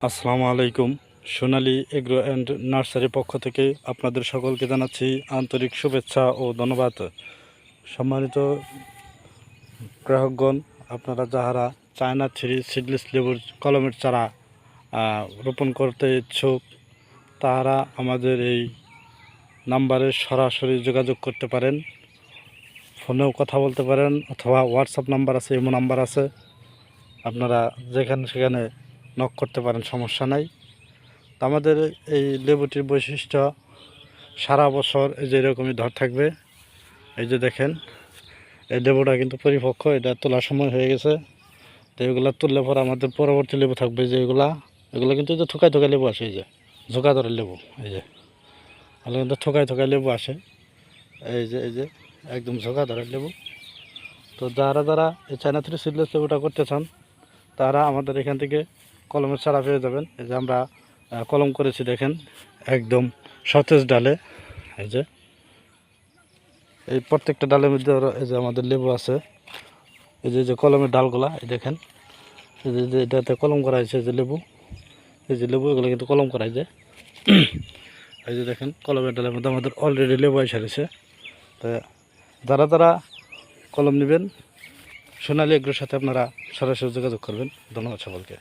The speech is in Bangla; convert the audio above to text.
আসসালামু আলাইকুম। সোনালী এগ্রো অ্যান্ড নার্সারির পক্ষ থেকে আপনাদের সকলকে জানাচ্ছি আন্তরিক শুভেচ্ছা ও ধন্যবাদ। সম্মানিত গ্রাহকগণ, আপনারা যাহারা চায়না থ্রি সিডলেস লেবুর কলমের চারা রোপণ করতে ইচ্ছুক, তাহারা আমাদের এই নাম্বারে সরাসরি যোগাযোগ করতে পারেন। ফোনেও কথা বলতে পারেন, অথবা হোয়াটসঅ্যাপ নাম্বার আছে, ইমো নাম্বার আছে, আপনারা যেখানে সেখানে নক করতে পারেন, সমস্যা নাই। তো আমাদের এই লেবুটির বৈশিষ্ট্য সারা বছর এই যে এরকমই ধর থাকবে। এই যে দেখেন, এই লেবুটা কিন্তু পরিপক্ক, এটা তোলার সময় হয়ে গেছে। তো এগুলো তুললে পর আমাদের পরবর্তী লেবু থাকবে যে এগুলো কিন্তু এই যে থোকায় থোকায় লেবু আসে, এই যে ঝোঁকা ধরে লেবু, এই যে এগুলো কিন্তু থোকায় থোকায় লেবু আসে, এই যে একদম ঝোঁকা ধরে লেবু। তো যারা এই চায়না থ্রি সিডলেস লেবুটা করতে চান, তারা আমাদের এখান থেকে কলমের চারা পেয়ে যাবেন। এই যে আমরা কলম করেছি, দেখেন একদম সতেজ ডালে। এই যে এই প্রত্যেকটা ডালের মধ্যে এই যে আমাদের লেবু আছে। এই যে কলমের ডালগুলা, এই দেখেন, এই যে এটাতে কলম করা হয়েছে, যে লেবু, এই যে লেবু, এগুলো কিন্তু কলম করা হয়েছে। এই যে দেখেন, কলমের ডালের মধ্যে আমাদের অলরেডি লেবু এসে রয়েছে। তো যারা কলম নেবেন, সোনালী এগ্রোর সাথে আপনারা সরাসরি যোগাযোগ করবেন। ধন্যবাদ সকলকে।